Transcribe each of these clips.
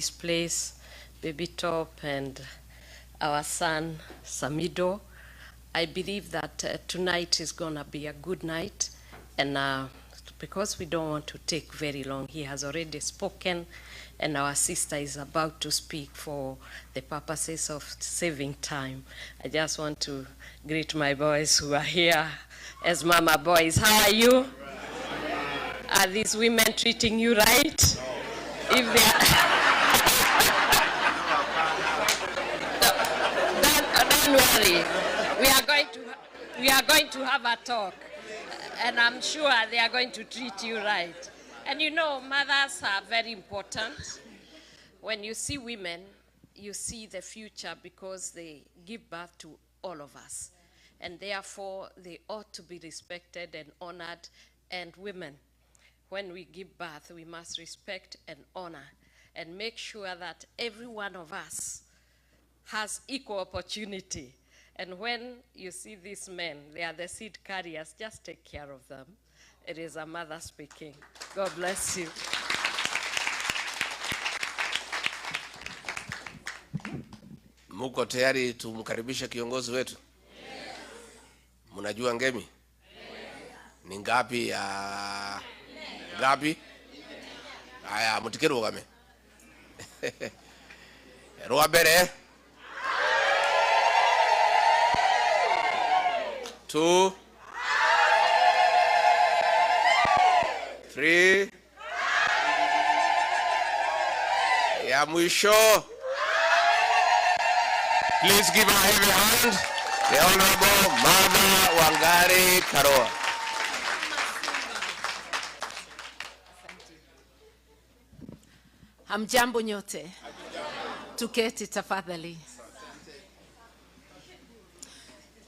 this place, Baby Top and our son Samido. I believe that tonight is gonna be a good night, and because we don't want to take very long, he has already spoken, and our sister is about to speak for the purposes of saving time. I just want to greet my boys who are here as mama boys. How are you? Are these women treating you right? No. If they are, don't worry. We are going to have a talk, and I'm sure they are going to treat you right. And you know, mothers are very important. When you see women, you see the future because they give birth to all of us. And therefore, they ought to be respected and honored. And women, when we give birth, we must respect and honor and make sure that every one of us has equal opportunity. And when you see these men, they are the seed carriers, just take care of them. It is a mother speaking. God bless you. Muko tayari tumkaribishe kiongozi wetu? Yes. Mnajua ngemi? Yes. Ni ngapi ya ngapi? Aya, mutikero game. Roa bere. 2 3 ya mwisho. Please give a heavy hand the Honorable Mama Wangari Karoa. Hamjambo nyote. Tuketi tafadhali.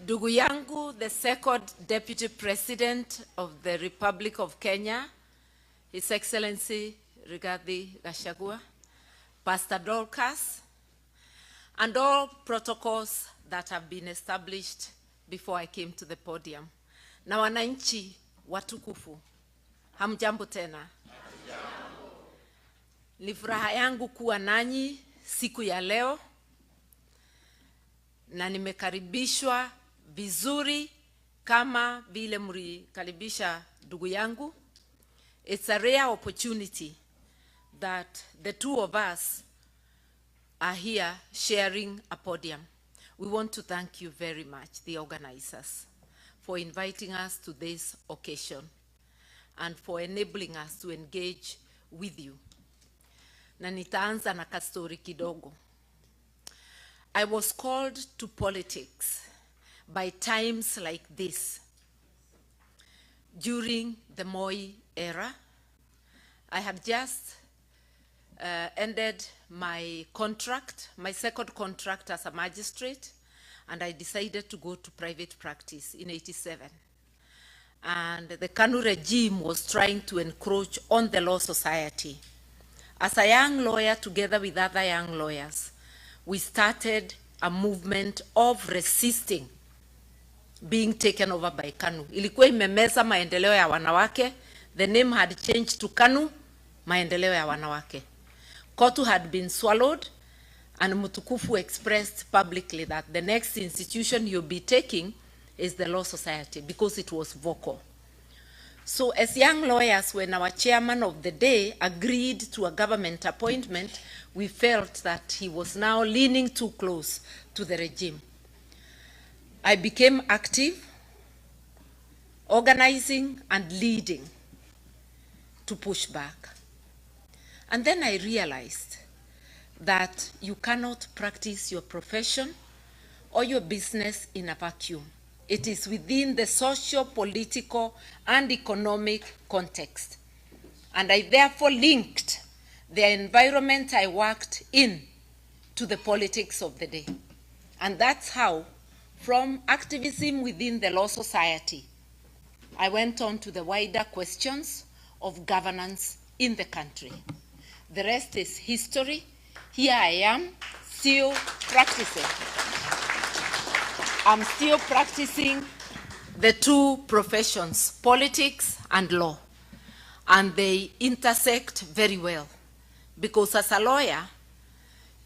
Ndugu yangu, the second Deputy President of the Republic of Kenya, His Excellency Rigathi Gachagua, Pastor Dorcas, and all protocols that have been established before I came to the podium. Na wananchi watukufu, hamjambo tena. Ni furaha yangu kuwa nanyi siku ya leo, na nimekaribishwa vizuri kama vile mlikaribisha ndugu yangu. It's a rare opportunity that the two of us are here sharing a podium. We want to thank you very much, the organizers, for inviting us to this occasion and for enabling us to engage with you. Na nitaanza na kastori kidogo. I was called to politics by times like this. During the Moi era, I had just ended my contract, my second contract as a magistrate, and I decided to go to private practice in '87. And the KANU regime was trying to encroach on the law society. As a young lawyer, together with other young lawyers, we started a movement of resisting being taken over by KANU. Ilikuwa imemeza maendeleo ya wanawake. The name had changed to KANU, maendeleo ya wanawake. Kotu had been swallowed, and Mutukufu expressed publicly that the next institution you'll be taking is the Law Society, because it was vocal. So as young lawyers, when our chairman of the day agreed to a government appointment, we felt that he was now leaning too close to the regime. I became active, organizing and leading to push back. And then I realized that you cannot practice your profession or your business in a vacuum. It is within the social, political, and economic context. And I therefore linked the environment I worked in to the politics of the day. And that's how, from activism within the Law Society, I went on to the wider questions of governance in the country. The rest is history. Here I am, still practicing. I'm still practicing the two professions, politics and law. And they intersect very well. Because as a lawyer,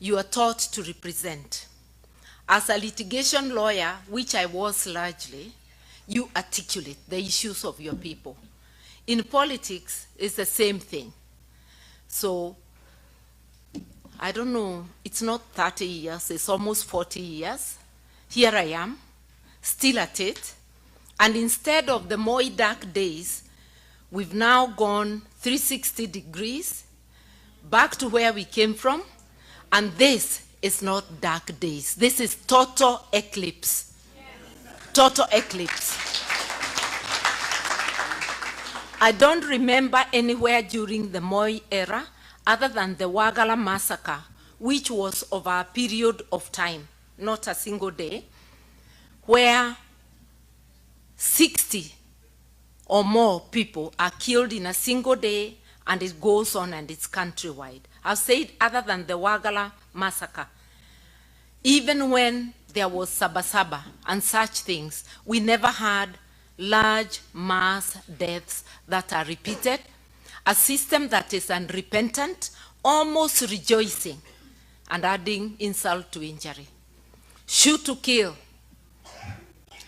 you are taught to represent. As a litigation lawyer, which I was largely, you articulate the issues of your people. In politics, it's the same thing. So, I don't know, it's not 30 years, it's almost 40 years. Here I am, still at it. And instead of the more dark days, we've now gone 360 degrees back to where we came from. And this is not dark days. This is total eclipse. Total eclipse. I don't remember anywhere during the Moi era other than the Wagala massacre, which was over a period of time, not a single day, where 60 or more people are killed in a single day, and it goes on and it's countrywide. I've said other than the Wagala massacre, even when there was Sabasaba and such things, we never had large mass deaths that are repeated, a system that is unrepentant, almost rejoicing, and adding insult to injury. Shoot to kill.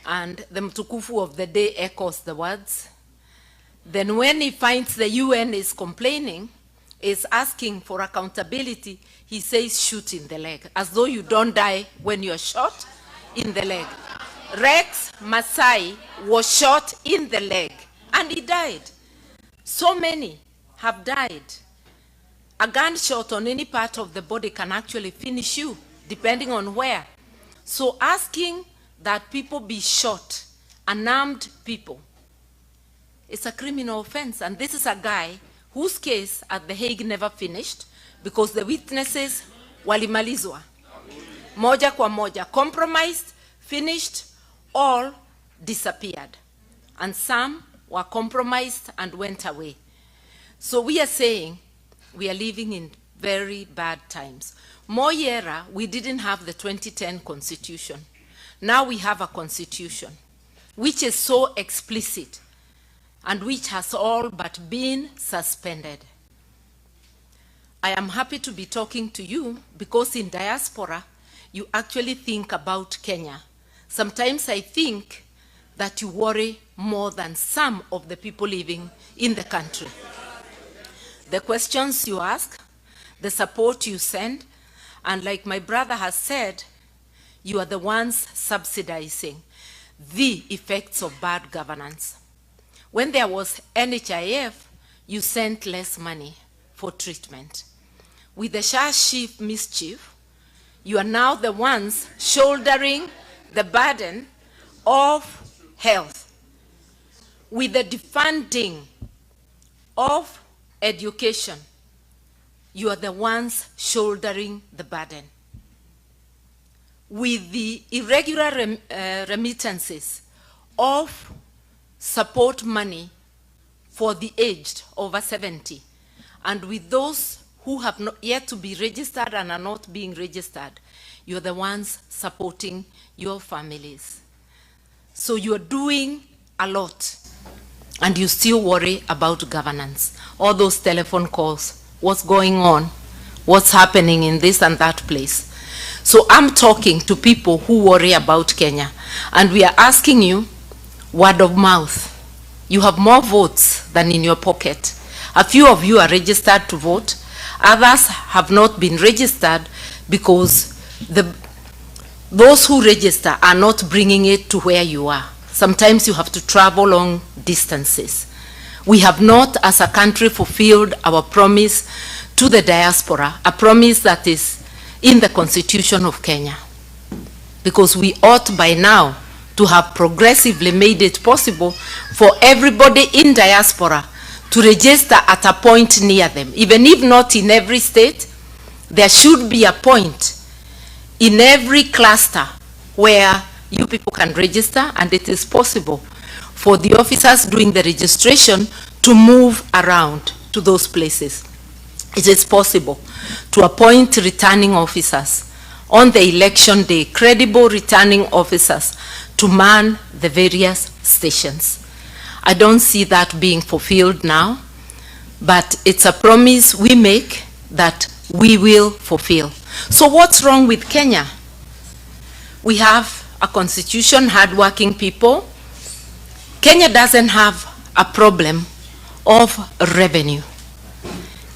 And the Mtukufu of the day echoes the words. Then when he finds the UN is complaining, is asking for accountability, he says shoot in the leg, as though you don't die when you're shot in the leg. Rex Masai was shot in the leg, and he died. So many have died. A gunshot on any part of the body can actually finish you, depending on where. So asking that people be shot, unarmed people, it's a criminal offense. And this is a guy whose case at The Hague never finished because the witnesses walimalizwa. Moja kwa moja, compromised, finished, all disappeared. And some were compromised and went away. So we are saying we are living in very bad times. Moi era, we didn't have the 2010 constitution. Now we have a constitution which is so explicit and which has all but been suspended. I am happy to be talking to you because in diaspora, you actually think about Kenya. Sometimes I think that you worry more than some of the people living in the country. The questions you ask, the support you send, and like my brother has said, you are the ones subsidizing the effects of bad governance. When there was NHIF, you sent less money for treatment. With the Shah-Chief mischief, you are now the ones shouldering the burden of health. With the defunding of education, you are the ones shouldering the burden. With the irregular remittances of support money for the aged over 70, and with those who have not yet to be registered and are not being registered, you're the ones supporting your families. So you're doing a lot, and you still worry about governance. All those telephone calls, what's going on, what's happening in this and that place. So I'm talking to people who worry about Kenya, and we are asking you, word of mouth. You have more votes than in your pocket. A few of you are registered to vote. Others have not been registered because those who register are not bringing it to where you are. Sometimes you have to travel long distances. We have not, as a country, fulfilled our promise to the diaspora, a promise that is in the Constitution of Kenya. Because we ought by now to have progressively made it possible for everybody in diaspora to register at a point near them. Even if not in every state, there should be a point in every cluster where you people can register, and it is possible for the officers doing the registration to move around to those places. It is possible to appoint returning officers on the election day, credible returning officers to man the various stations. I don't see that being fulfilled now, but it's a promise we make that we will fulfill. So what's wrong with Kenya? We have a constitution, hardworking people. Kenya doesn't have a problem of revenue.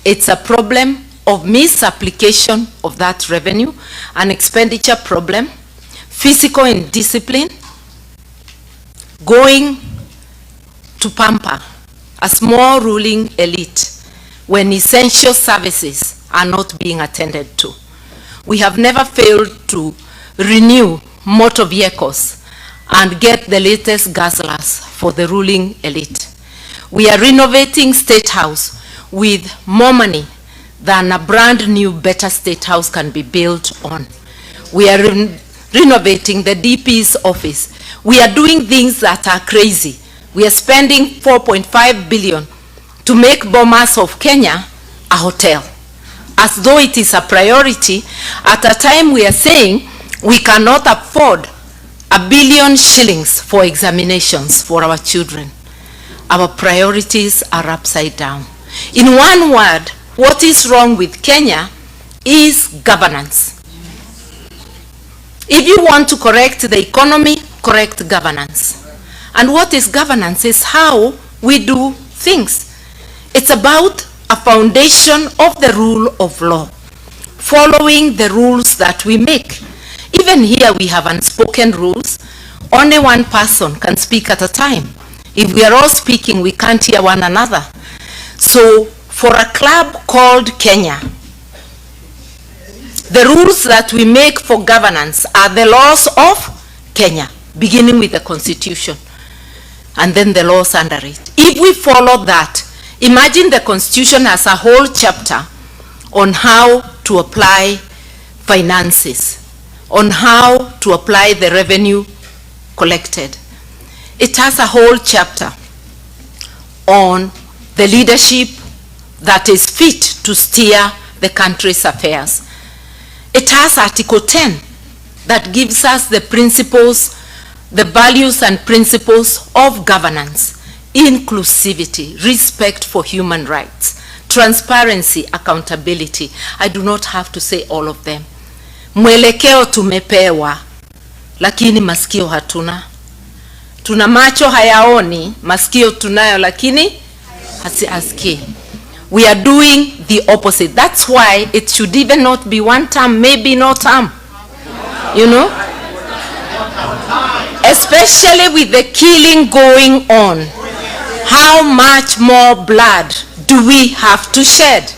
It's a problem of misapplication of that revenue, an expenditure problem, fiscal indiscipline, going to pamper a small ruling elite when essential services are not being attended to. We have never failed to renew motor vehicles and get the latest guzzlers for the ruling elite. We are renovating State House with more money than a brand new better State House can be built on. We are renovating the DP's office. We are doing things that are crazy. We are spending 4.5 billion to make Bomas of Kenya a hotel, as though it is a priority at a time we are saying we cannot afford 1 billion shillings for examinations for our children. Our priorities are upside down. In one word, what is wrong with Kenya is governance. If you want to correct the economy, correct governance. And what is governance is how we do things. It's about a foundation of the rule of law, following the rules that we make. Even here we have unspoken rules. Only one person can speak at a time. If we are all speaking, we can't hear one another. So for a club called Kenya, the rules that we make for governance are the laws of Kenya, beginning with the Constitution, and then the laws under it. If we follow that, imagine the Constitution has a whole chapter on how to apply finances, on how to apply the revenue collected. It has a whole chapter on the leadership that is fit to steer the country's affairs. It has Article 10 that gives us the principles, the values and principles of governance: inclusivity, respect for human rights, transparency, accountability. I do not have to say all of them. Mwelekeo tumepewa, lakini masikio hatuna. Tuna macho hayaoni, masikio tunayo lakini hasikii. We are doing the opposite. That's why it should even not be one term, maybe no term. You know? Especially with the killing going on. How much more blood do we have to shed?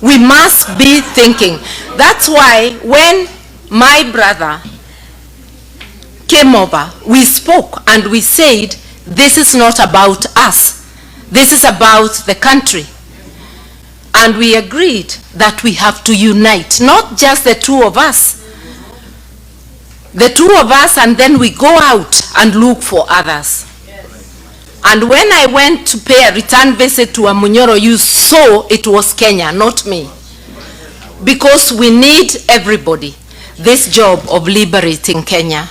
We must be thinking. That's why when my brother came over, we spoke and we said, this is not about us. This is about the country. And we agreed that we have to unite, not just the two of us. The two of us, and then we go out and look for others. And when I went to pay a return visit to Amunyoro, you saw it was Kenya, not me. Because we need everybody. This job of liberating Kenya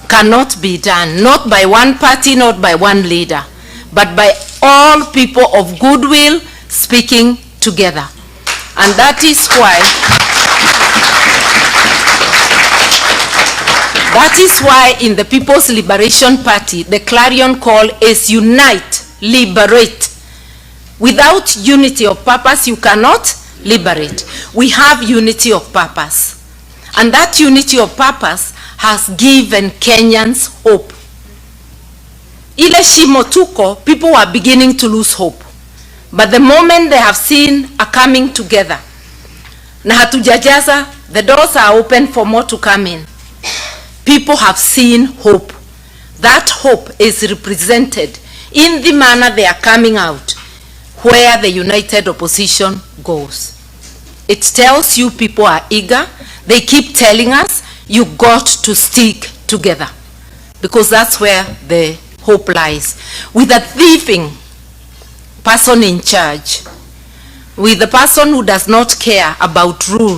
cannot be done, not by one party, not by one leader, but by all people of goodwill speaking together. And that is why in the People's Liberation Party, the clarion call is unite, liberate. Without unity of purpose, you cannot liberate. We have unity of purpose. And that unity of purpose has given Kenyans hope. Ile shimo tuko, people are beginning to lose hope. But the moment they have seen a coming together, na hatujajaza, the doors are open for more to come in. People have seen hope. That hope is represented in the manner they are coming out, where the united opposition goes. It tells you people are eager. They keep telling us, you got to stick together, because that's where the hope lies. With a thieving person in charge, with the person who does not care about rules,